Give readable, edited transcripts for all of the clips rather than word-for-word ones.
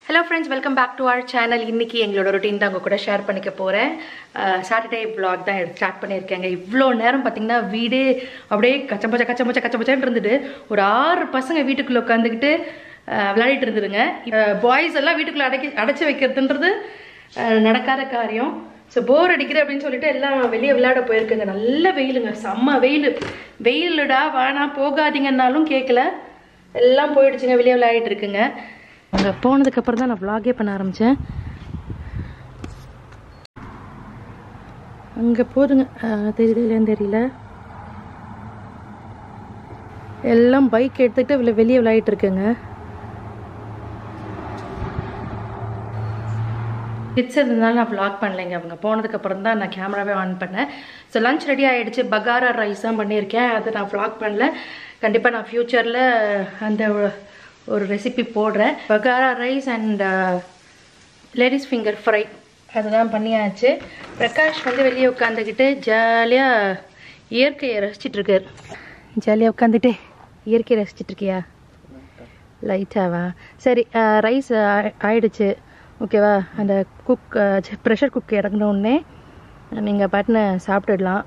Hello friends, welcome back to our channel. இன்னைக்கு எங்களோட routine தான் உங்க கூட ஷேர் பண்ணிக்க போறேன். சாட்டர்டே vlog தான் ஸ்டார்ட் பண்ணிருக்கேங்க. இவ்ளோ நேரம் பாத்தீங்கன்னா வீடே அப்படியே கச்சம்பச்சன்னு இருந்துது. ஒரு 6 பசங்க வீட்டுக்குள்ள உட்கார்ந்துக்கிட்டு விளையாடிட்டு இருந்துருங்க. பாய்ஸ் எல்லாம் வீட்டுக்குள்ள அடைச்சு வைக்கிறதுன்றது நடக்காத காரியம். ஸோ போர் அடிக்குது அப்படின்னு சொல்லிட்டு எல்லாம் வெளியே விளையாட போயிருக்குங்க. நல்ல வெயிலுங்க, செம்ம வெயிலுடா வானா போகாதீங்கன்னாலும் கேட்கல, எல்லாம் போயிடுச்சுங்க, வெளியே விளையாடிட்டு இருக்குங்க. அங்கே போனதுக்கப்புறம் தான் நான் vlog பண்ண ஆரம்பித்தேன். அங்கே போதுங்க, தெரியலையான்னு தெரியல, எல்லாம் பைக் எடுத்துக்கிட்டு வெளியே விளையாடிட்டு இருக்குங்க. கிட்ஸ் இருந்ததுனால நான் vlog பண்ணலைங்க. அவங்க போனதுக்கப்புறம் தான் நான் கேமராவே ஆன் பண்ணேன். ஸோ லஞ்ச் ரெடி ஆகிடுச்சு. பகாரா ரைஸ் தான் பண்ணியிருக்கேன். அதை நான் vlog பண்ணல. கண்டிப்பாக நான் ஃப்யூச்சரில் அந்த ஒரு ரெசிபி போடுறேன். Bagara rice and ladies finger fry அதுதான் பண்ணியாச்சு. பிரகாஷ் வந்து வெளியே உட்காந்துக்கிட்டு ஜாலியாக இயற்கையை ரசிச்சிட்ருக்கார். ஜாலியாக உட்காந்துட்டு இயற்கையை ரசிச்சிட்ருக்கியா? லைட்டாவா? சரி, ரைஸ் ஆயிடுச்சு, ஓகேவா? அந்த ப்ரெஷர் குக் இறங்கினோடனே நீங்கள் பாட்டுன்னு சாப்பிட்டுடலாம்.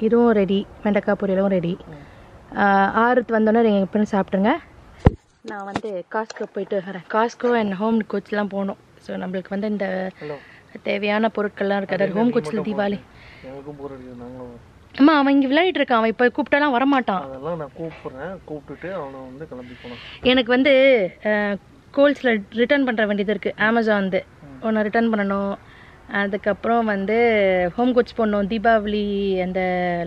இதுவும் ரெடி, வெண்டைக்காய் பொரியலும் ரெடி. ஆறுத்து வந்தோடனே நீங்கள் எப்படின்னு சாப்பிட்ருங்க. நான் வந்து காஸ்கோ போயிட்டு வரேன். காஸ்கோ அண்ட் ஹோம் குட்ஸ்லாம் போகணும். ஸோ நம்மளுக்கு வந்து இந்த தேவையான பொருட்கள்லாம் இருக்குது. அதாவது ஹோம் குட்ஸில் தீபாவளி. அம்மா அவன் இங்கே விளையாடிட்டு இருக்கான். அவன் இப்போ கூப்பிட்டாலாம் வரமாட்டான். எனக்கு வந்து கோல்ஸில் ரிட்டர்ன் பண்ணுற வேண்டியது இருக்குது. அமேசான் ஒன்று ரிட்டர்ன் பண்ணணும். அதுக்கப்புறம் வந்து ஹோம் குட்ஸ் போடணும். தீபாவளி அந்த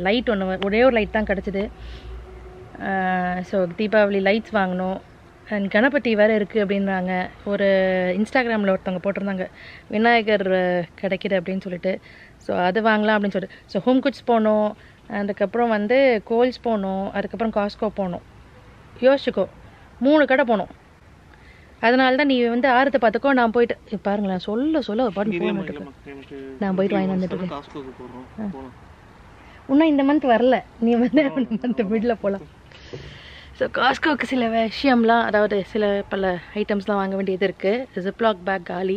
லைட் ஒரே ஒரு லைட் தான் கிடச்சிது. ஸோ தீபாவளி லைட்ஸ் வாங்கணும். அண்ட் கணபதி வேறு இருக்குது அப்படின்றாங்க. ஒரு இன்ஸ்டாகிராமில் ஒருத்தவங்க போட்டிருந்தாங்க விநாயகர் கிடைக்கிது அப்படின்னு சொல்லிட்டு. ஸோ அது வாங்கலாம் அப்படின்னு சொல்லிட்டு. ஸோ ஹோம் குட்ஸ் போகணும், அதுக்கப்புறம் வந்து கோல்ஸ் போகணும், அதுக்கப்புறம் காஸ்கோ போகணும். யோசிச்சுக்கோ, 3 கடை போகணும். அதனால தான் நீ வந்து ஆறுத்தை பார்த்துக்கோ, நான் போயிட்டு பாருங்களேன், சொல்ல ஒரு பாட்டு போகணும். நான் போயிட்டு வாங்கி வந்துட்டு இன்னும் இந்த மந்த் வரல, நீ வந்து மந்த் மிடில் போகலாம். ஸோ காஸ்கோவுக்கு சில விஷயம்லாம், அதாவது பல ஐட்டம்ஸ்லாம் வாங்க வேண்டியது இருக்குது. ஜிப்லாக் பேக் காலி,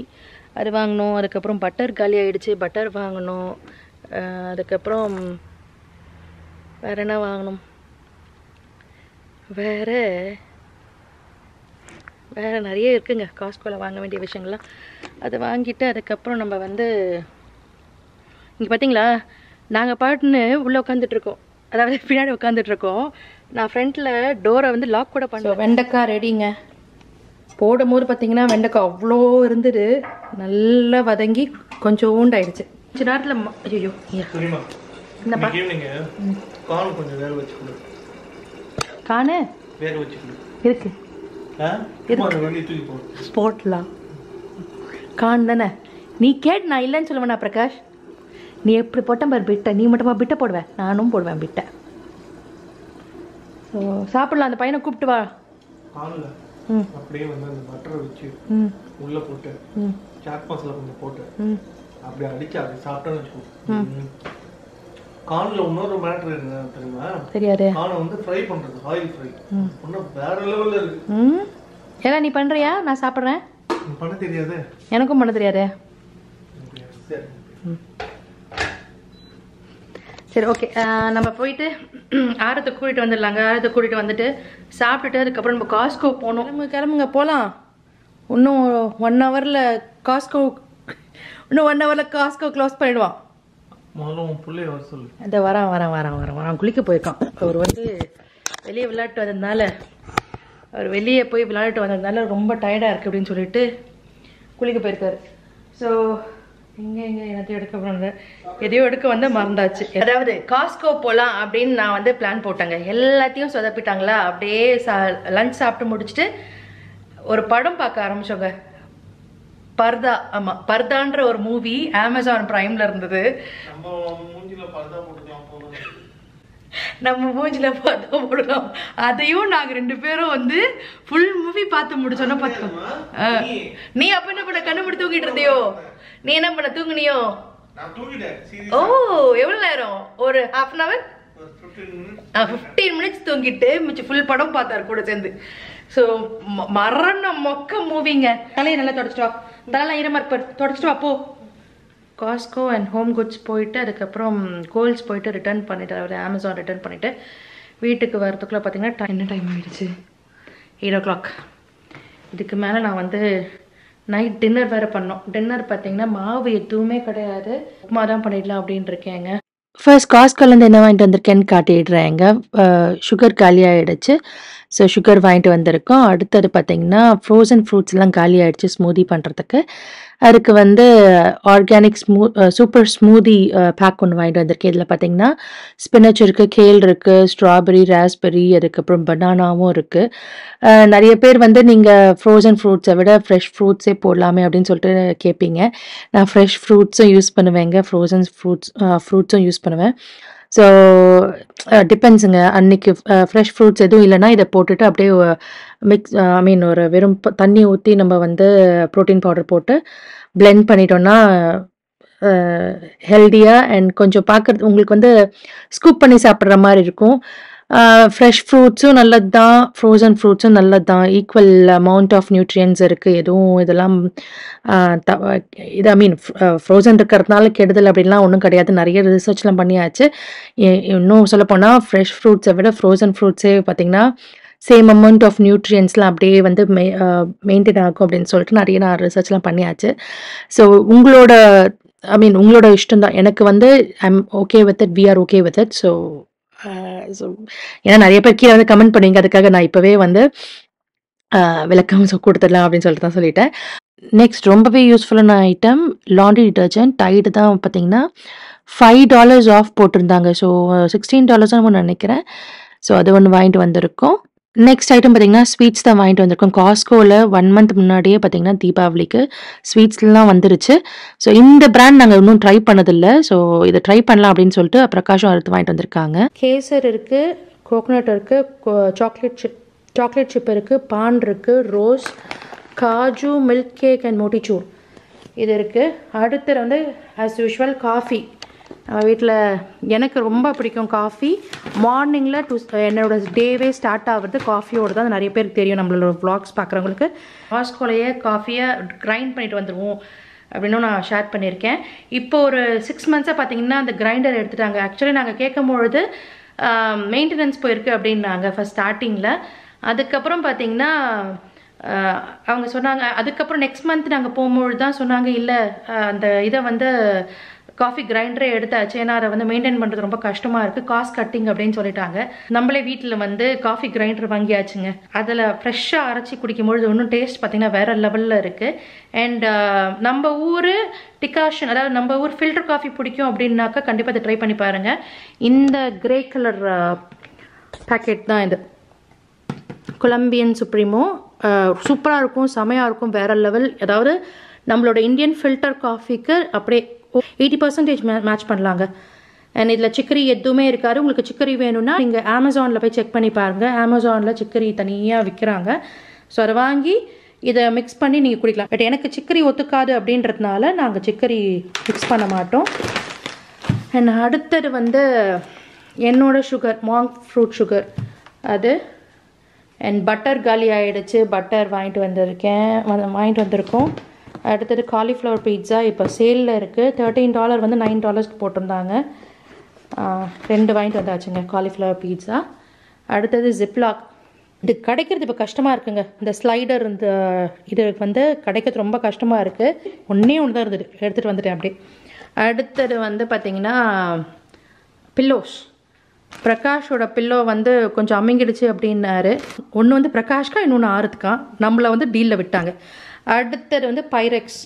அது வாங்கணும். அதுக்கப்புறம் பட்டர் காலி ஆகிடுச்சு, பட்டர் வாங்கணும். அதுக்கப்புறம் வேறு என்ன வாங்கணும், வேறு நிறைய இருக்குங்க காஸ்கோவில் வாங்க வேண்டிய விஷயங்கள்லாம். அதை வாங்கிட்டு அதுக்கப்புறம் நம்ம வந்து இங்கே பார்த்தீங்களா, நாங்கள் பாட்டுன்னு உள்ளே உட்காந்துட்ருக்கோம், அதாவது பின்னாடி உட்காந்துட்ருக்கோம். நான் ஃப்ரண்ட்டில் டோரை வந்து லாக் கூட பண்ணுவேன். வெண்டைக்காய் ரெடிங்க. போடும் போது பார்த்தீங்கன்னா வெண்டைக்காய் அவ்வளோ இருந்தது, நல்லா வதங்கி கொஞ்சோண்டு ஆயிடுச்சு. கொஞ்ச நேரத்தில் ஐயோ என்னப்பா காணு இருக்கு ஸ்போர்ட்லாம் கான் தானே. நீ கேட்டு நான் இல்லைன்னு சொல்லுவேண்ணா பிரகாஷ். நீ எப்படி போட்ட பாரு பிட்டை, நீ மட்டுமா பிட்டை போடுவேன், நானும் போடுவேன் பிட்டை. ஸோ சாப்பிடலாம். அந்த பையனை கூப்பிட்டு வா. அப்படியே வந்து அந்த பட்டரை வச்சு உள்ள போட்டு சாட் மசாலா கொஞ்சம் போட்டு அப்படியே அடிச்சு அப்படி சாப்பிட்டோன்னு வச்சுக்கோ. கான்ல இன்னொரு மேட்டர் என்ன தெரியுமா? தெரியாது. கானை வந்து ஃப்ரை பண்றது, ஆயில் ஃப்ரை ஒன்றும் வேற லெவல்ல இருக்கு. ஏன்னா நீ பண்றியா? நான் சாப்பிட்றேன். பண்ண தெரியாது, எனக்கும் பண்ண தெரியாது. சரி, ஓகே, நம்ம போயிட்டு ஆரத்தை கூட்டிகிட்டு வந்துடலாங்க. ஆரத்தை கூட்டிகிட்டு வந்துட்டு சாப்பிட்டுட்டு அதுக்கப்புறம் நம்ம காஸ்கோ போகணும். கிளம்புங்க போகலாம். இன்னும் 1 ஹவரில் காஸ்கோ க்ளோஸ் பண்ணிடுவான். இந்த வரான் குளிக்க போயிருக்கான். அவர் வந்து வெளியே விளையாட்டு வந்ததுனால ரொம்ப டயர்டாக இருக்குது அப்படின்னு சொல்லிட்டு குளிக்க போயிருக்காரு. ஸோ எல்லாத்தையும் எதையோ எடுக்க வந்து மறந்தாச்சு. அதாவது காஸ்கோ போகலாம் அப்படின்னு நான் வந்து பிளான் போட்டேங்க. எல்லாத்தையும் சொதப்பிட்டாங்களா. அப்படியே லஞ்ச் சாப்பிட்டு முடிச்சுட்டு ஒரு படம் பார்க்க ஆரம்பிச்சோங்க. பர்தா. ஆமாம், பர்தான்ற ஒரு மூவி அமேசான் பிரைமில் இருந்தது. நம்ம மூஞ்சில பார்த்தா போடலாம். அதையும் நாங்கள் 2 பேரும் வந்து ஃபுல் மூவி பார்த்து முடிச்சோன்னா பார்த்துக்கோங்க. நீ அப்போ என்ன பண்ண, கண்ணு தூங்கிட்டு இருந்தியோ? நீ என்ன பண்ண, தூங்குனியோ? ஓ, எவ்வளவு நேரம்? ஒரு 1/2 hour 15 minutes தூங்கிட்டு மிச்சம் ஃபுல் படம் பார்த்தாரு கூட சேர்ந்து. ஸோ மரண மொக்க மூவிங்க. தலையை நல்லா தொடச்சிட்டு வா, தலையெல்லாம் ஈரமாக இருப்பார், தொடச்சிட்டு வா போ. காஸ்கோ அண்ட் ஹோம் குட்ஸ் போயிட்டு அதுக்கப்புறம் கோல்ஸ் போயிட்டு ரிட்டர்ன் பண்ணிவிட்டு, அதாவது அமேசான் ரிட்டர்ன் பண்ணிவிட்டு வீட்டுக்கு வரதுக்குள்ளே பார்த்தீங்கன்னா என்ன டைம் ஆகிடுச்சு? 8 o'clock. இதுக்கு மேலே நான் வந்து நைட் டின்னர் வேறு பண்ணோம். டின்னர் பார்த்தீங்கன்னா மாவு எதுவுமே கிடையாது, உப்புமா தான் பண்ணிடலாம் அப்படின்னு இருக்கேங்க. ஃபர்ஸ்ட் காஸ்கோலேருந்து என்ன வாங்கிட்டு வந்திருக்கேன்னு காட்டிடுறேங்க. சுகர் காலி ஆகிடுச்சு. ஸோ சுகர் வாங்கிட்டு வந்திருக்கோம். அடுத்தது பார்த்தீங்கன்னா ஃப்ரோசன் ஃப்ரூட்ஸ்லாம் காலி ஆகிடுச்சு ஸ்மூதி பண்ணுறதுக்கு. அதுக்கு வந்து ஆர்கானிக் சூப்பர் ஸ்மூதி பேக் ஒன்று வாங்கிட்டு வந்திருக்கேன். இதில் பார்த்தீங்கன்னா ஸ்பினச் இருக்குது, கேல் இருக்குது, ஸ்ட்ராபெரி, ராஸ்பெரி, அதுக்கப்புறம் பனானாவும் இருக்குது. நிறைய பேர் வந்து நீங்கள் ஃப்ரோசன் ஃப்ரூட்ஸை விட ஃப்ரெஷ் ஃப்ரூட்ஸே போடலாமே அப்படின்னு சொல்லிட்டு கேட்பீங்க. நான் ஃப்ரெஷ் ஃப்ரூட்ஸும் யூஸ் பண்ணுவேங்க, ஃப்ரோசன் ஃப்ரூட்ஸும் யூஸ் பண்ணுவேன். ஸோ டிபெண்ட்ஸுங்க. அன்றைக்கி ஃப்ரெஷ் ஃப்ரூட்ஸ் எதுவும் இல்லைன்னா இதை போட்டுட்டு அப்படியே ஒரு வெறும் தண்ணி ஊற்றி நம்ம வந்து ப்ரோட்டீன் பவுடர் போட்டு பிளெண்ட் பண்ணிட்டோன்னா ஹெல்த்தியாக அண்ட் கொஞ்சம் பார்க்குறது உங்களுக்கு வந்து ஸ்கூப் பண்ணி சாப்பிட்ற மாதிரி இருக்கும். ஃப்ரெஷ் ஃப்ரூட்ஸும் நல்லது தான், ஃப்ரோசன் ஃப்ரூட்ஸும் நல்லது தான். ஈக்குவல் அமௌண்ட் ஆஃப் நியூட்ரியன்ஸ் இருக்குது. எதுவும் இதெல்லாம் இது ஃப்ரோசன் இருக்கிறதுனால கெடுதல் அப்படின்லாம் ஒன்றும் கிடையாது. நிறைய ரிசர்ச்லாம் பண்ணியாச்சு. இன்னும் சொல்லப்போனால் ஃப்ரெஷ் ஃப்ரூட்ஸை விட ஃப்ரோசன் ஃப்ரூட்ஸே பார்த்திங்கன்னா சேம் அமௌண்ட் ஆஃப் நியூட்ரியன்ஸ்லாம் அப்படியே வந்து மெயின்டைன் ஆகும் அப்படின்னு சொல்லிட்டு நிறைய நான் ரிசர்ச்லாம் பண்ணியாச்சு. ஸோ உங்களோட இஷ்டம் தான். எனக்கு வந்து I'm okay with it, we are okay with it. So ஏன்னா நிறைய பேர் கீழே வந்து கமெண்ட் பண்ணுவீங்க, அதுக்காக நான் இப்போவே வந்து விளக்கம் கொடுத்துடலாம் அப்படின்னு சொல்லிட்டு தான் சொல்லிட்டேன். நெக்ஸ்ட் ரொம்பவே யூஸ்ஃபுல்லான ஐட்டம் லாண்ட்ரி டிட்டர்ஜென்ட். டைடு தான் பார்த்தீங்கன்னா $5 ஆஃப் போட்டிருந்தாங்க. ஸோ $16 நினைக்கிறேன். ஸோ அது ஒன்று வாங்கிட்டு வந்திருக்கோம். நெக்ஸ்ட் ஐட்டம் பார்த்தீங்கன்னா ஸ்வீட்ஸ் தான் வாங்கிட்டு வந்திருக்கோம். காஸ்கோவில் 1 month முன்னாடியே பார்த்தீங்கன்னா தீபாவளிக்கு ஸ்வீட்ஸ்லாம் வந்துருச்சு. ஸோ இந்த பிராண்ட் நாங்கள் இன்னும் ட்ரை பண்ணதில்லை. ஸோ இதை ட்ரை பண்ணலாம் அப்படின்னு சொல்லிட்டு பிரகாஷும் அடுத்து வாங்கிட்டு வந்திருக்காங்க. கேசர் இருக்குது, கோகோனட் இருக்குது, சாக்லேட் சிப் இருக்குது, பான் இருக்குது, rose, kaju, milk cake and motichoor இது இருக்குது. அடுத்து வந்து ஆஸ் யூஷுவல் காஃபி. வீட்டில் எனக்கு ரொம்ப பிடிக்கும் காஃபி. மார்னிங்கில் என்னோட டேவே ஸ்டார்ட் ஆகுறது காஃபியோடு தான். நிறைய பேருக்கு தெரியும், நம்மளோட வ்ளாக்ஸ் பார்க்குறவங்களுக்கு. காஸ்கோலையே காஃபியை கிரைண்ட் பண்ணிட்டு வந்துடுவோம் அப்படின்னு நான் ஷேர் பண்ணியிருக்கேன். இப்போ ஒரு 6 months பார்த்தீங்கன்னா அந்த கிரைண்டர் எடுத்துட்டாங்க. ஆக்சுவலி நாங்கள் கேட்கும்பொழுது மெயின்டெனன்ஸ் போயிருக்கு அப்படின்னாங்க ஃபர்ஸ்ட் ஸ்டார்டிங்கில். அதுக்கப்புறம் பார்த்தீங்கன்னா அவங்க சொன்னாங்க, அதுக்கப்புறம் நெக்ஸ்ட் மந்த் நாங்கள் போகும்பொழுது தான் சொன்னாங்க, இல்லை அந்த இதை வந்து காஃபி கிரைண்டரே எடுத்தாச்சு, ஏன்னா அதை வந்து மெயின்டைன் பண்ணுறது ரொம்ப கஷ்டமாக இருக்குது, காஸ்ட் கட்டிங் அப்படின்னு சொல்லிட்டாங்க. நம்மளே வீட்டில் வந்து காஃபி கிரைண்டர் வாங்கியாச்சுங்க. அதில் ஃப்ரெஷ்ஷாக அரைச்சி குடிக்கும்பொழுது இன்னும் டேஸ்ட் பார்த்திங்கன்னா வேறு லெவலில் இருக்குது. அண்ட் நம்ம ஊர் டிகாஷன், அதாவது நம்ம ஊர் ஃபில்டர் காஃபி பிடிக்கும் அப்படின்னாக்கா கண்டிப்பாக அதை ட்ரை பண்ணி பாருங்கள். இந்த கிரே கலர் பேக்கெட் தான் இது, கொலம்பியன் சுப்ரீமோ. சூப்பராக இருக்கும், செமையாக இருக்கும், வேறு லெவல். அதாவது நம்மளோட இந்தியன் ஃபில்டர் காஃபிக்கு அப்படியே 80% மேட்ச் பண்ணலாங்க. அண்ட் இதில் சிக்கரி எதுவுமே இருக்காது. உங்களுக்கு சிக்கரி வேணும்னா நீங்கள் அமேசானில் போய் செக் பண்ணி பாருங்கள். அமேசானில் சிக்கரி தனியாக விற்கிறாங்க. ஸோ அதை வாங்கி இதை மிக்ஸ் பண்ணி நீங்கள் குடிக்கலாம். பட் எனக்கு சிக்கரி ஒத்துக்காது அப்படின்றதுனால நாங்கள் சிக்கரி மிக்ஸ் பண்ண மாட்டோம். அண்ட் அடுத்தது வந்து என்னோட சுகர், மாங்க் ஃப்ரூட் சுகர் அது. அண்ட் பட்டர் காலி ஆகிடுச்சு, பட்டர் வாங்கிட்டு வந்திருக்கோம். அடுத்தது காலிஃப்ளவர் பீட்ஸா இப்போ சேலில் இருக்குது. $13 வந்து $9 போட்டிருந்தாங்க. 2 வாங்கிட்டு வந்தாச்சுங்க காலிஃப்ளவர் பீட்ஸா. அடுத்தது ஜிப்லாக். இது கிடைக்கிறது இப்போ கஷ்டமாக இருக்குங்க. இந்த ஸ்லைடர் இந்த இது வந்து கிடைக்கிறது ரொம்ப கஷ்டமாக இருக்குது. ஒன்றே ஒன்று தான் இருந்தது, எடுத்துகிட்டு வந்துட்டேன் அப்படியே. அடுத்தது வந்து பார்த்திங்கன்னா பில்லோஸ். பிரகாஷோட பில்லோ வந்து கொஞ்சம் அமிங்கிடுச்சு அப்படின்னாரு. ஒன்று வந்து பிரகாஷ்கா, இன்னொன்று ஆறுத்துக்கா. நம்மளை வந்து டீலில் விட்டாங்க. அடுத்தது வந்து பைரெக்ஸ்.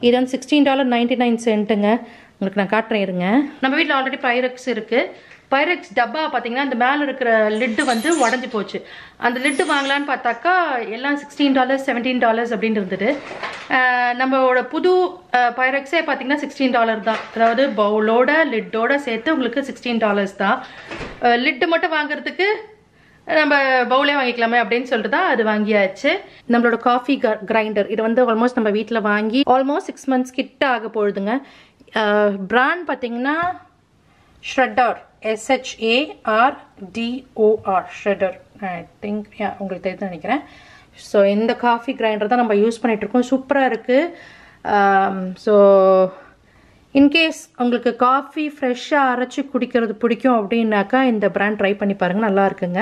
இது வந்து $16.99 உங்களுக்கு நான் காட்டுறேன் இருங்க. நம்ம வீட்டில் ஆல்ரெடி பைரெக்ஸ் இருக்குது. பைரெக்ஸ் டப்பா பார்த்தீங்கன்னா அந்த மேலே இருக்கிற லிட்டு வந்து உடஞ்சி போச்சு. அந்த லிட்டு வாங்கலான்னு பார்த்தாக்கா எல்லாம் $16, $17 அப்படின்னு இருந்தது. நம்மளோட புது பைரெக்ஸே பார்த்தீங்கன்னா $16 தான். அதாவது பவுலோட லிட்டோட சேர்த்து உங்களுக்கு $16 தான். லிட்டு மட்டும் வாங்குறதுக்கு நம்ம பவுலே வாங்கிக்கலாமே அப்படின்னு சொல்லிட்டு தான் அது வாங்கியாச்சு. நம்மளோட காஃபி கிரைண்டர் இது வந்து ஆல்மோஸ்ட் நம்ம வீட்டில் வாங்கி ஆல்மோஸ்ட் 6 months கிட்ட ஆக போகுதுங்க. பிராண்ட் பார்த்தீங்கன்னா shredder, SHARDOR shredder. I think உங்களுக்கு தெரியுதுன்னு நினைக்கிறேன். ஸோ இந்த காஃபி கிரைண்டர் தான் நம்ம யூஸ் பண்ணிகிட்ருக்கோம். சூப்பராக இருக்குது. ஸோ இன்கேஸ் உங்களுக்கு காஃபி ஃப்ரெஷ்ஷாக அரைச்சி குடிக்கிறது பிடிக்கும் அப்படின்னாக்கா இந்த பிராண்ட் ட்ரை பண்ணி பாருங்கள், நல்லா இருக்குங்க.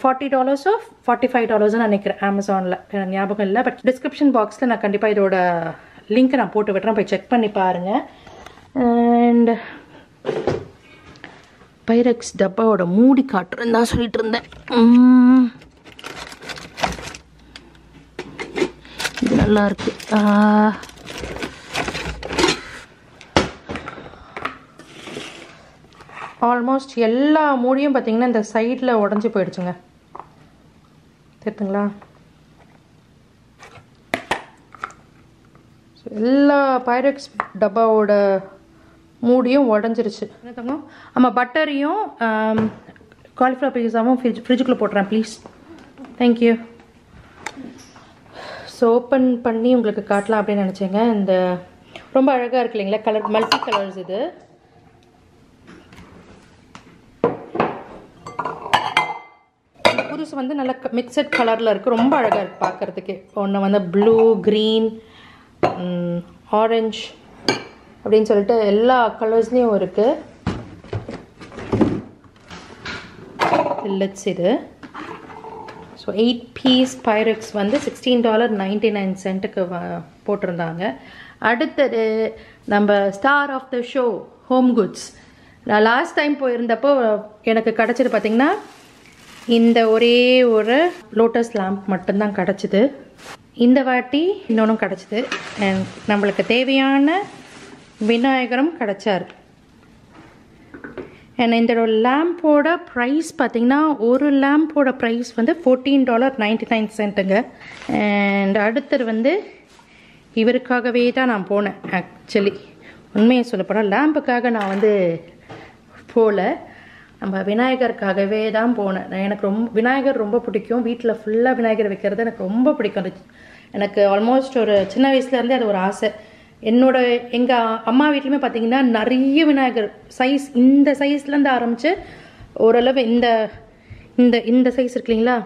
$40 $45 நினைக்கிறேன் அமேசானில், ஞாபகம் இல்லை. பட் டிஸ்கிரிப்ஷன் பாக்ஸில் நான் கண்டிப்பாக இதோட லிங்க்கை நான் போட்டு விட்டுறேன், போய் செக் பண்ணி பாருங்கள். அண்ட் பைரக்ஸ் டப்பாவோட மூடி காட்டுறேன் தான் சொல்லிட்டு இருந்தேன். இது நல்லா இருக்கு. ஆல்மோஸ்ட் எல்லா மூடியும் பார்த்தீங்கன்னா இந்த சைடில் உடஞ்சி போயிடுச்சுங்க, தெரியுதுங்களா? எல்லா பைரக்ஸ் டப்பாவோட மூடியும் உடஞ்சிருச்சு. ஆமாம், பட்டரையும் காலிஃப்ளவர் பீஸாவும் ஃப்ரிட்ஜுக்குள்ளே போட்டுறேன் ப்ளீஸ். தேங்க்யூ. ஸோ ஓப்பன் பண்ணி உங்களுக்கு காட்டலாம் அப்படின்னு நினச்சேங்க. இந்த ரொம்ப அழகாக இருக்கு இல்லைங்களா, கலர் மல்டி கலர்ஸ். இது புதுசு வந்து நல்ல மிக்சட் கலரில் இருக்குது, ரொம்ப அழகாக இருக்குது பார்க்குறதுக்கு. ஒன்று வந்து ப்ளூ, க்ரீன், ஆரஞ்ச் அப்படின்னு சொல்லிட்டு எல்லா கலர்ஸ்லேயும் இருக்குது. லிட்ஸ் இது. ஸோ 8 பீஸ் பைரக்ஸ் வந்து $16.99 போட்டிருந்தாங்க. அடுத்தது நம்ம star of the show home goods. நான் லாஸ்ட் டைம் போயிருந்தப்போ எனக்கு கிடச்சிது பார்த்திங்கன்னா இந்த ஒரே ஒரு லோட்டஸ் லேம்ப் மட்டும்தான் கிடச்சிது. இந்த வாட்டி இன்னொன்றும் கிடச்சிது. அண்ட் நம்மளுக்கு தேவையான விநாயகரும் கிடச்சார். அண்ட் இந்த லேம்போட ப்ரைஸ் பார்த்திங்கன்னா ஒரு லேம்போட ப்ரைஸ் வந்து $14.99. அண்ட் அடுத்தது வந்து இவருக்காகவே தான் நான் போனேன். ஆக்சுவலி உண்மையை சொல்லப்போனால் லேம்புக்காக நான் வந்து போகல, நம்ம விநாயகருக்காகவே தான் போனேன். எனக்கு விநாயகர் ரொம்ப பிடிக்கும். வீட்டில் ஃபுல்லாக விநாயகர் வைக்கிறது எனக்கு ரொம்ப பிடிக்கும். எனக்கு ஆல்மோஸ்ட் ஒரு சின்ன வயசுலேருந்தே அது ஒரு ஆசை. எங்கள் அம்மா வீட்லையுமே பார்த்தீங்கன்னா நிறைய விநாயகர் சைஸ், இந்த சைஸ்லேருந்து ஆரம்பித்து ஓரளவு இந்த இந்த இந்த சைஸ் இருக்கு இல்லைங்களா,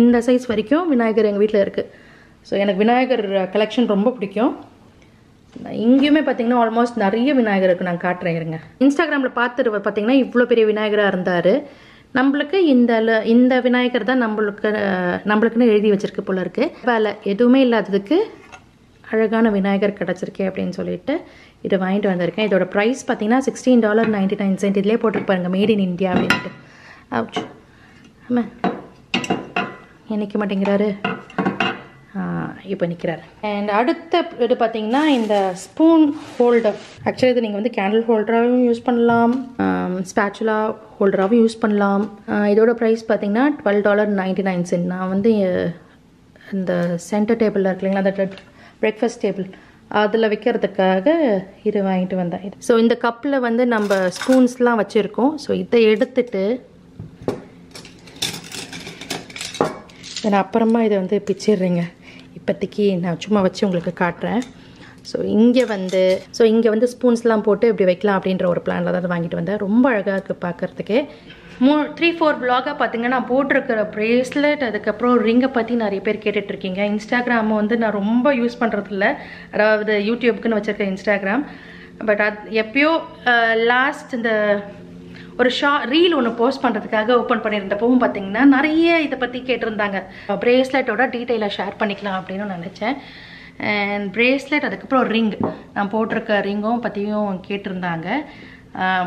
இந்த சைஸ் வரைக்கும் விநாயகர் எங்கள் வீட்டில் இருக்குது. ஸோ எனக்கு விநாயகர் கலெக்ஷன் ரொம்ப பிடிக்கும். இங்கேயுமே பார்த்தீங்கன்னா ஆல்மோஸ்ட் நிறைய விநாயகர் இருக்குது. நான் காட்டுறேன் இருங்க. இன்ஸ்டாகிராமில் பார்த்துட்டு பார்த்தீங்கன்னா இவ்வளோ பெரிய விநாயகராக இருந்தார். நம்மளுக்கு இந்த விநாயகர் தான் நம்மளுக்குன்னு எழுதி வச்சிருக்கு போல இருக்குது. வேலை எதுவுமே இல்லாததுக்கு அழகான விநாயகர் கிடச்சிருக்கே அப்படின்னு சொல்லிட்டு இதை வாங்கிட்டு வந்திருக்கேன். இதோட ப்ரைஸ் பார்த்தீங்கன்னா $16.99. இதிலே போட்டுருக்கு பாருங்க, மேட் இன் இந்தியா அப்படின்ட்டு. அவுச், ஆமாம், நிற்க மாட்டேங்கிறாரு, இப்போ நிற்கிறார். அண்ட் அடுத்த இது பார்த்தீங்கன்னா இந்த ஸ்பூன் ஹோல்டர். ஆக்சுவலி இது நீங்கள் வந்து கேண்டில் ஹோல்டராகவும் யூஸ் பண்ணலாம், ஸ்பேச்சுலா ஹோல்டராகவும் யூஸ் பண்ணலாம். இதோட ப்ரைஸ் பார்த்தீங்கன்னா $12.99. நான் வந்து இந்த சென்டர் டேபிளில் இருக்கு இல்லைங்களா, அந்த பிரேக்ஃபாஸ்ட் டேபிள், அதில் வைக்கிறதுக்காக இது வாங்கிட்டு வந்தேன். ஸோ இந்த கப்பில் வந்து நம்ம ஸ்பூன்ஸ்லாம் வச்சுருக்கோம். ஸோ இதை எடுத்துட்டு நான் அப்புறமா இதை வந்து பிச்சிடுறேங்க. இப்போதைக்கு நான் சும்மா வச்சு உங்களுக்கு காட்டுறேன். ஸோ இங்கே வந்து ஸ்பூன்ஸ்லாம் போட்டு இப்படி வைக்கலாம் அப்படின்ற ஒரு பிளானில் தான் வாங்கிட்டு வந்தேன். ரொம்ப அழகாக இருக்குது பார்க்குறதுக்கே. 3-4 vlog பார்த்தீங்கன்னா நான் போட்டிருக்கிற ப்ரேஸ்லெட், அதுக்கப்புறம் ரிங்கை பற்றி நிறைய பேர் கேட்டுட்ருக்கீங்க. இன்ஸ்டாகிராம் வந்து நான் ரொம்ப யூஸ் பண்ணுறதில்ல, அதாவது யூடியூப்க்குன்னு வச்சுருக்கேன் இன்ஸ்டாகிராம். பட் எப்பயோ லாஸ்ட் இந்த ஒரு ரீல் ஒன்று போஸ்ட் பண்ணுறதுக்காக ஓப்பன் பண்ணியிருந்தப்பவும் பார்த்தீங்கன்னா நிறைய இதை பற்றி கேட்டிருந்தாங்க. ப்ரேஸ்லெட்டோட டீட்டெயிலாக ஷேர் பண்ணிக்கலாம் அப்படின்னு நினச்சேன். அண்ட் ப்ரேஸ்லெட், அதுக்கப்புறம் ரிங், நான் போட்டிருக்க ரிங்கும் பற்றியும் கேட்டிருந்தாங்க.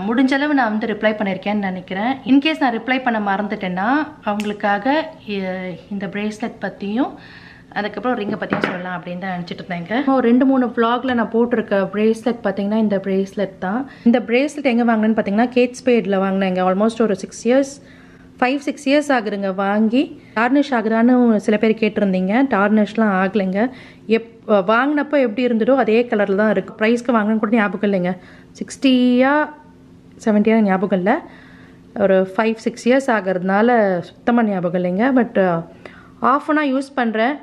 முடிஞ்சளவு நான் வந்து ரிப்ளை பண்ணியிருக்கேன்னு நினைக்கிறேன். இன்கேஸ் நான் ரிப்ளை பண்ண மறந்துட்டேன்னா அவங்களுக்காக இந்த ப்ரேஸ்லெட் பற்றியும் அதுக்கப்புறம் ரிங்கை பற்றியும் சொல்லலாம் அப்படின்னு தான் நினச்சிட்டு இருந்தேங்க. 2-3 vlogல நான் போட்டிருக்க ப்ரேஸ்லெட் பார்த்தீங்கன்னா இந்த ப்ரேஸ்லெட் தான். இந்த ப்ரேஸ்லெட் எங்கே வாங்கினேன்னு பார்த்தீங்கன்னா கேட் ஸ்பேடில் வாங்கினேங்க. ஆல்மோஸ்ட் ஒரு 5-6 இயர்ஸ் ஆகுதுங்க வாங்கி. டார்னிஷ் ஆகுதான்னு சில பேர் கேட்டிருந்தீங்க. டார்னிஷ்லாம் ஆகலைங்க. வாங்கினப்போ எப்படி இருந்ததோ அதே கலரில் தான் இருக்குது. ப்ரைஸ்க்கு வாங்கினு கூட ஞாபகம் இல்லைங்க. 60 70 ஞாபகம் இல்லை. ஒரு 5-6 இயர்ஸ் ஆகிறதுனால சுத்தமாக ஞாபகம் இல்லைங்க. பட் ஆஃப் அன் யூஸ் பண்ணுறேன்.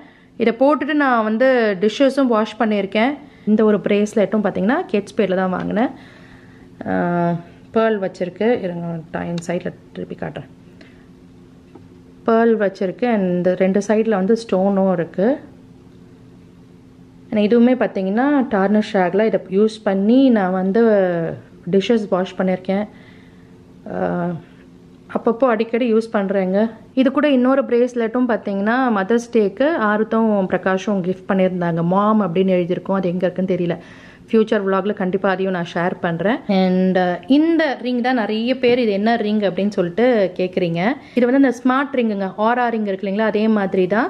இதை போட்டுட்டு நான் வந்து டிஷ்ஷஸும் வாஷ் பண்ணியிருக்கேன். இந்த ஒரு ப்ரேஸ்லெட்டும் பார்த்தீங்கன்னா கேட் ஸ்பேடில் தான் வாங்கினேன். பேர்ல் வச்சுருக்கு. இருங்க டைம் சைடில் திருப்பி காட்டுறேன். பேர்ல் வச்சுருக்கு அண்ட் இந்த 2 சைடில் வந்து ஸ்டோனும் இருக்குது. இதுவுமே பார்த்தீங்கன்னா டார்னிஷ் ஷேக்கில் இதை யூஸ் பண்ணி நான் வந்து டிஷ்ஷஸ் வாஷ் பண்ணியிருக்கேன். அப்பப்போ அடிக்கடி யூஸ் பண்ணுறேங்க. இது கூட இன்னொரு பிரேஸ்லெட்டும் பார்த்தீங்கன்னா மதர்ஸ் டேக்கு ஆருத்தும் பிரகாஷும் கிஃப்ட் பண்ணியிருந்தாங்க. மாம் அப்படின்னு எழுதியிருக்கோம். அது எங்கே இருக்குன்னு தெரியல. ஃப்யூச்சர் விலாகில் கண்டிப்பாக அதையும் நான் ஷேர் பண்ணுறேன். அண்ட் இந்த ரிங் தான் நிறைய பேர் இது என்ன ரிங் அப்படின்னு சொல்லிட்டு கேட்குறீங்க. இது வந்து இந்த ஸ்மார்ட் ரிங்குங்க, ஆரா ரிங் இருக்கு இல்லைங்களா, அதே மாதிரி தான்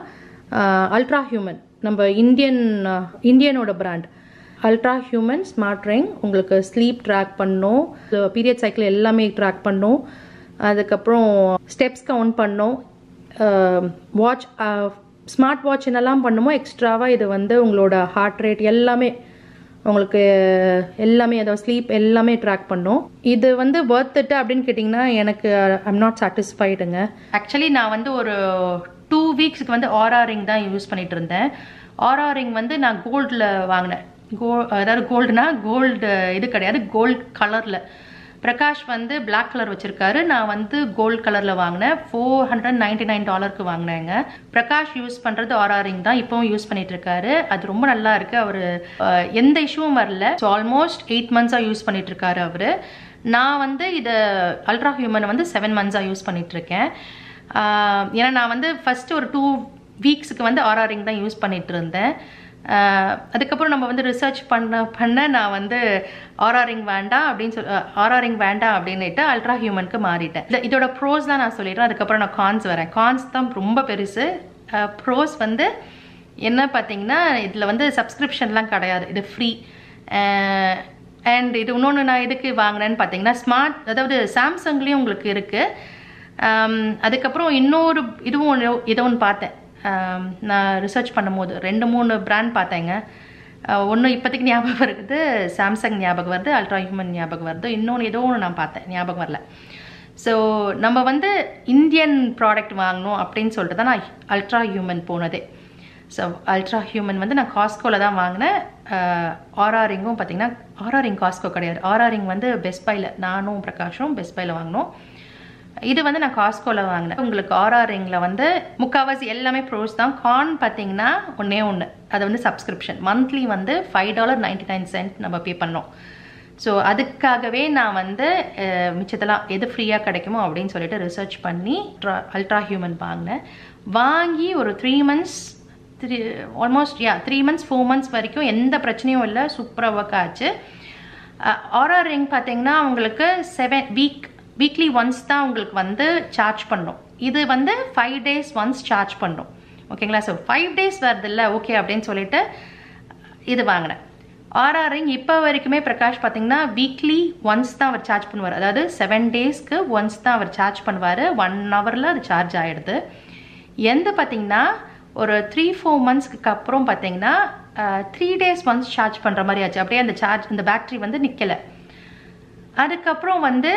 அல்ட்ரா ஹியூமன், நம்ம இந்தியனோட brand ultra human smart ring. உங்களுக்கு ஸ்லீப் ட்ராக் பண்ணும், பீரியட் சைக்கிள் எல்லாமே ட்ராக் பண்ணும், அதுக்கப்புறம் ஸ்டெப்ஸ் கவுண்ட் பண்ணும், வாட்ச் ஸ்மார்ட் வாட்ச் என்னெல்லாம் பண்ணுமோ எக்ஸ்ட்ராவாக இது வந்து உங்களோட ஹார்ட் ரேட் எல்லாமே உங்களுக்கு எல்லாமே அதாவது ஸ்லீப் எல்லாமே ட்ராக் பண்ணும். இது வந்து ஒர்த் இட் அப்படின்னு கேட்டிங்கன்னா எனக்கு ஐம் நாட் சாட்டிஸ்ஃபைடுங்க. ஆக்சுவலி நான் வந்து ஒரு 2 வீக்ஸுக்கு வந்து ஆரா ரிங் தான் யூஸ் பண்ணிட்டு இருந்தேன். ஆரா ரிங் வந்து நான் கோல்டில் வாங்கினேன். அதாவது கோல்டுனா கோல்டு இது கிடையாது, கோல்டு கலரில். பிரகாஷ் வந்து பிளாக் கலர் வச்சிருக்காரு, நான் வந்து கோல்டு கலரில் வாங்கினேன். $499 வாங்கினேங்க. பிரகாஷ் யூஸ் பண்ணுறது ஆரா ரிங் தான், இப்போவும் யூஸ் பண்ணிட்டு இருக்காரு. அது ரொம்ப நல்லா இருக்கு. அவர் எந்த இஷ்யூவும் வரல. ஸோ ஆல்மோஸ்ட் 8 மந்த்ஸாக யூஸ் பண்ணிட்டு இருக்காரு அவர். நான் வந்து இதை அல்ட்ரா ஹியூமனை வந்து 7 மந்த்ஸாக யூஸ் பண்ணிட்டு இருக்கேன். ஏன்னா நான் வந்து ஃபர்ஸ்ட் ஒரு 2 வீக்ஸுக்கு வந்து ஆரா ரிங் தான் யூஸ் பண்ணிட்டு இருந்தேன். அதுக்கப்புறம் நம்ம வந்து ரிசர்ச் பண்ண நான் வந்து ஆரா ரிங் வேண்டாம் அப்படின்னுட்டு அல்ட்ரா ஹியூமனுக்கு மாறிட்டேன். இதோட ப்ரோஸ் தான் நான் சொல்லிடுறேன், அதுக்கப்புறம் நான் கான்ஸ் வரேன். கான்ஸ் தான் ரொம்ப பெருசு. ப்ரோஸ் வந்து என்ன பார்த்தீங்கன்னா, இதில் வந்து சப்ஸ்கிரிப்ஷன்லாம் கிடையாது, இது ஃப்ரீ. அண்ட் இது இன்னொன்று நான் எதுக்கு வாங்கினேன்னு பார்த்தீங்கன்னா, ஸ்மார்ட் அதாவது சாம்சங்லேயும் உங்களுக்கு இருக்குது. அதுக்கப்புறம் இன்னொரு இதுவும் ஏதோ ஒன்று பார்த்தேன் நான் ரிசர்ச் பண்ணும்போது, 2-3 பிராண்ட் பார்த்தேங்க. ஒன்று இப்போதைக்கு ஞாபகம் இருக்குது, சாம்சங் ஞாபகம் வருது, அல்ட்ரா ஹியூமன் ஞாபகம் வருது, இன்னொன்று ஏதோ ஒன்று நான் பார்த்தேன், ஞாபகம் வரல. ஸோ நம்ம வந்து இந்தியன் ப்ராடக்ட் வாங்கணும் அப்படின்னு சொல்லிட்டு தான் நான் அல்ட்ரா ஹியூமன் போனதே. ஸோ அல்ட்ரா ஹியூமன் வந்து நான் காஸ்கோவில் தான் வாங்கினேன். ஆரா ரிங்கும் பார்த்தீங்கன்னா, ஆரா ரிங் காஸ்கோ கிடையாது, ஆரா ரிங் வந்து பெஸ்ட் பையில், நானும் பிரகாஷும் பெஸ்ட் பையில் வாங்கினோம். இது வந்து நான் காஸ்கோவில் வாங்கினேன். உங்களுக்கு ஆரா ரிங்கில் வந்து முக்கால்வாசி எல்லாமே ப்ரோஸ் தான். கான் பார்த்தீங்கன்னா ஒன்று, அது வந்து சப்ஸ்கிரிப்ஷன் மந்த்லி வந்து $5.99 நம்ம பே பண்ணோம். ஸோ அதுக்காகவே நான் வந்து மிச்சத்தெல்லாம் எது ஃப்ரீயாக கிடைக்குமோ அப்படின்னு சொல்லிட்டு ரிசர்ச் பண்ணி அல்ட்ரா ஹியூமன் வாங்கினேன். வாங்கி ஒரு 3 மந்த்ஸ் ஆல்மோஸ்ட் 3 மந்த்ஸ் 4 மந்த்ஸ் வரைக்கும் எந்த பிரச்சனையும் இல்லை, சூப்பராக ஒர்க் ஆச்சு. ஆரா ரிங் பார்த்தீங்கன்னா உங்களுக்கு வீக்லி ஒன்ஸ் தான் உங்களுக்கு வந்து சார்ஜ் பண்ணணும். இது வந்து 5 days ஒன்ஸ் சார்ஜ் பண்ணணும். ஓகேங்களா? ஸோ 5 days வருது இல்லை, ஓகே அப்படின்னு சொல்லிட்டு இது வாங்கினேன். ஆரா ரிங் இப்போ வரைக்குமே பிரகாஷ் பார்த்தீங்கன்னா வீக்லி ஒன்ஸ் தான் அவர் சார்ஜ் பண்ணுவார். அதாவது 7 daysக்கு ஒன்ஸ் தான் அவர் சார்ஜ் பண்ணுவார். 1 hourல அது சார்ஜ் ஆகிடுது. எந்த பார்த்தீங்கன்னா ஒரு 3-4 மந்த்ஸ்க்கு அப்புறம் பார்த்தீங்கன்னா 3 days ஒன்ஸ் சார்ஜ் பண்ணுற மாதிரி ஆச்சு. அப்படியே அந்த பேட்டரி வந்து நிற்கலை. அதுக்கப்புறம் வந்து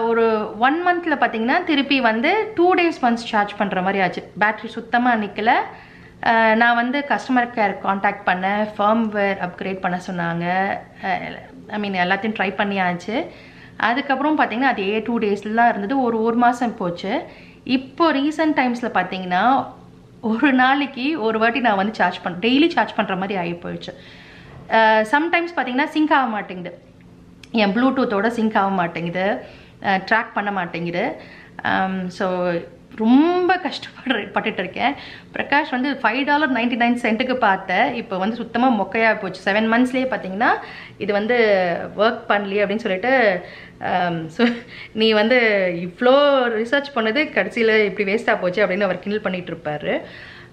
ஒரு 1 monthல பார்த்தீங்கன்னா திருப்பி வந்து 2 days ஒன்ஸ் சார்ஜ் பண்ணுற மாதிரி ஆச்சு. பேட்ரி சுத்தமாக நிற்கலை. நான் வந்து கஸ்டமர் கேர் காண்டாக்ட் பண்ணேன், ஃபர்ம்வேர் அப்கிரேட் பண்ண சொன்னாங்க. எல்லாத்தையும் ட்ரை பண்ணியாச்சு. அதுக்கப்புறம் பார்த்தீங்கன்னா அதே 2 daysலாம் இருந்தது. ஒரு மாதம் போச்சு. இப்போ ரீசன்ட் டைம்ஸில் பார்த்தீங்கன்னா ஒரு நாளைக்கு ஒரு வாட்டி நான் வந்து டெய்லி சார்ஜ் பண்ணுற மாதிரி ஆகி போயிடுச்சு. சம்டைம்ஸ் பார்த்தீங்கன்னா சிங்க் ஆக மாட்டேங்குது, என் ப்ளூடூத்தோட சிங்க் ஆக மாட்டேங்குது, ட்ராக் பண்ண மாட்டேங்குது. ஸோ ரொம்ப கஷ்டப்பட்டுட்டு இருக்கேன். பிரகாஷ் வந்து $5.99 பார்த்தேன், இப்போ வந்து சுத்தமாக மொக்கையாக போச்சு. 7 monthsலேயே பார்த்தீங்கன்னா இது வந்து ஒர்க் பண்ணலையே அப்படின்னு சொல்லிட்டு, ஸோ நீ வந்து இவ்வளோ ரிசர்ச் பண்ணது கடைசியில் இப்படி வேஸ்ட்டாக போச்சு அப்படின்னு அவர் கிண்டல் பண்ணிகிட்டு இருப்பார்.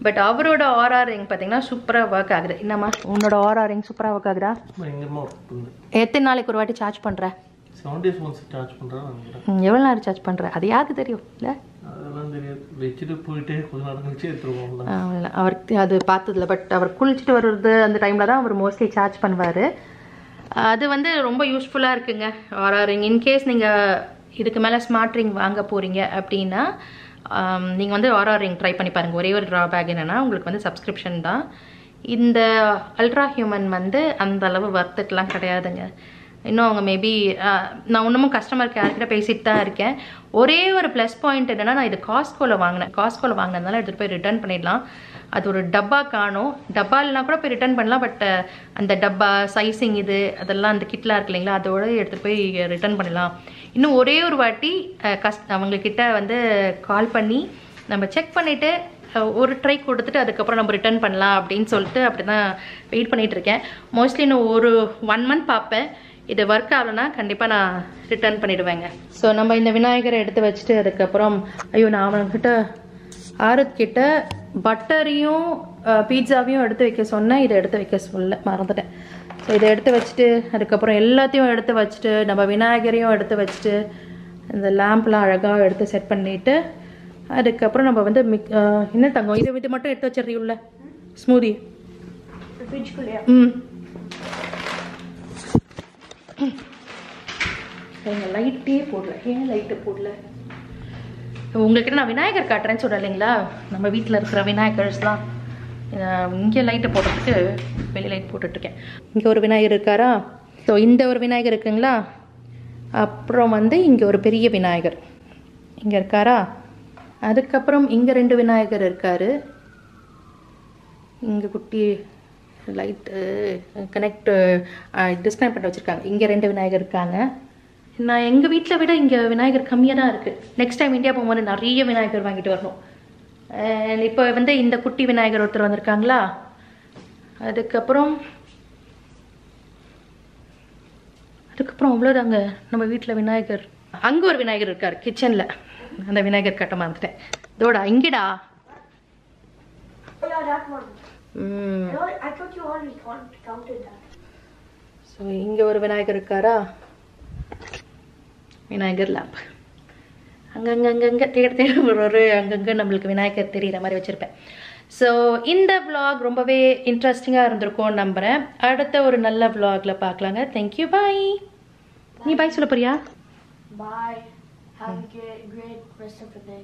பட் அவரோட ஆரா ரிங் பார்த்தீங்கன்னா சூப்பராக ஒர்க் ஆகுது. என்னம்மா உன்னோட ஆரா ரிங் சூப்பராக ஒர்க் ஆகுதா? எத்தனை நாளைக்கு ஒரு வாட்டி சார்ஜ் பண்ணுற? 7 days once சார்ஜ் பண்ணுறேன். எவ்வளோ நேரம் சார்ஜ் பண்ணுற? அது யாருக்கு தெரியும்? இல்லை அதெல்லாம் தெரியாது, வச்சுட்டு போயிட்டே கொஞ்ச நேரம் கழிச்சு எடுத்துருவோம். அவருக்கு அது பார்த்ததில்ல. பட் அவர் குளிச்சுட்டு வர்றது அந்த டைமில் தான் அவர் மோஸ்ட்லி சார்ஜ் பண்ணுவார். அது வந்து ரொம்ப யூஸ்ஃபுல்லாக இருக்குங்க ஆரா ரிங். இன்கேஸ் நீங்கள் இதுக்கு மேலே ஸ்மார்ட் ரிங் வாங்க போகிறீங்க அப்படின்னா நீங்கள் வந்து ஆரா ரிங் ட்ரை பண்ணி பாருங்கள். ஒரே ஒரு ட்ராபேக் என்னென்னா உங்களுக்கு வந்து சப்ஸ்கிரிப்ஷன் தான். இந்த அல்ட்ரா ஹியூமன் வந்து அந்த அளவு வர்த்துக்கெலாம் கிடையாதுங்க. இன்னும் அவங்க மேபி நான் இன்னமும் கஸ்டமர் கேர்கிட்ட பேசிட்டு தான் இருக்கேன். ஒரே ஒரு ப்ளஸ் பாயிண்ட் என்னென்னா, நான் இது காஸ்ட்கோவில் வாங்கினதுனால எடுத்துகிட்டு போய் ரிட்டர்ன் பண்ணிடலாம். அது ஒரு டப்பா காணும். டப்பா இல்லைனா கூட போய் ரிட்டர்ன் பண்ணலாம். பட் அந்த டப்பா சைஸிங் அதெல்லாம் அந்த கிட்லாம் இருக்கு இல்லைங்களா, அதோட எடுத்துகிட்டு போய் ரிட்டர்ன் பண்ணலாம். இன்னும் ஒரே ஒரு வாட்டி அவங்கக்கிட்ட வந்து கால் பண்ணி நம்ம செக் பண்ணிவிட்டு ஒரு ட்ரை கொடுத்துட்டு அதுக்கப்புறம் நம்ம ரிட்டர்ன் பண்ணலாம் அப்படின்னு சொல்லிட்டு அப்படி தான் வெயிட் பண்ணிகிட்டு இருக்கேன். மோஸ்ட்லி இன்னும் ஒரு 1 மந்த் பார்ப்பேன். இது ஒர்க் ஆகலைன்னா கண்டிப்பாக நான் ரிட்டர்ன் பண்ணிவிடுவேங்க. ஸோ நம்ம இந்த விநாயகரை எடுத்து வச்சுட்டு அதுக்கப்புறம் நான் அவன்கிட்ட ஆரத்கிட்ட பட்டரையும் பீட்சாவையும் எடுத்து வைக்க சொன்னேன். இதை எடுத்து வைக்க சொல்ல மறந்துட்டேன். ஸோ இதை எடுத்து வச்சுட்டு அதுக்கப்புறம் எல்லாத்தையும் எடுத்து வச்சுட்டு நம்ம விநாயகரையும் எடுத்து வச்சுட்டு இந்த லேம்ப்லாம் அழகாக எடுத்து செட் பண்ணிவிட்டு அதுக்கப்புறம் நம்ம வந்து என்ன தங்கம் இது மட்டும் எடுத்து வச்சிடுறீங்கள ஸ்மூதி. லைட்டே போடல. ஏன் லைட்டு போடல? உங்கள்கிட்ட நான் விநாயகர் காட்டுறேன்னு சொல்கிறேன் இல்லைங்களா, நம்ம வீட்டில் இருக்கிற விநாயகர்ஸ்லாம். இங்கே லைட்டை போடுறதுக்கு வெளியே லைட் போட்டுட்ருக்கேன். இங்கே ஒரு விநாயகர் இருக்காரா? ஸோ இந்த ஒரு விநாயகர் இருக்குங்களா, அப்புறம் வந்து இங்கே ஒரு பெரிய விநாயகர் இங்கே இருக்காரா, அதுக்கப்புறம் இங்கே 2 விநாயகர் இருக்கார். இங்கே குட்டி லைட்டு கனெக்ட் டிஸ்கனெக்ட் பண்ணி வச்சுருக்காங்க. இங்கே 2 விநாயகர் இருக்காங்க. நான் எங்கள் வீட்டில் விட இங்கே விநாயகர் கம்மியாக தான் இருக்குது. நெக்ஸ்ட் டைம் இந்தியா போகும்போது நிறைய விநாயகர் வாங்கிட்டு வரணும். இப்போ வந்து இந்த குட்டி விநாயகர் ஒருத்தர் வந்திருக்காங்களா, அதுக்கப்புறம் அவ்வளோதாங்க நம்ம வீட்டில் விநாயகர். அங்கே ஒரு விநாயகர் இருக்கார் கிச்சனில். அந்த விநாயகர் கட்ட மறந்துட்டேன். இதோடா இங்கடா. ஸோ இங்கே ஒரு விநாயகர் இருக்காரா, விநாயகர் லேம்ப். அங்கங்கே தேட ஒரு அங்கங்கே நம்மளுக்கு விநாயகர் தெரிகிற மாதிரி வச்சுருப்பேன். ஸோ இந்த vlog ரொம்பவே இன்ட்ரெஸ்டிங்காக இருந்திருக்கும்னு நம்புகிறேன். அடுத்த ஒரு நல்ல vlogல பார்க்கலாங்க. தேங்க்யூ, பாய். நீ பாய் சொல்ல போறியா? Bye. Have a great rest of the day.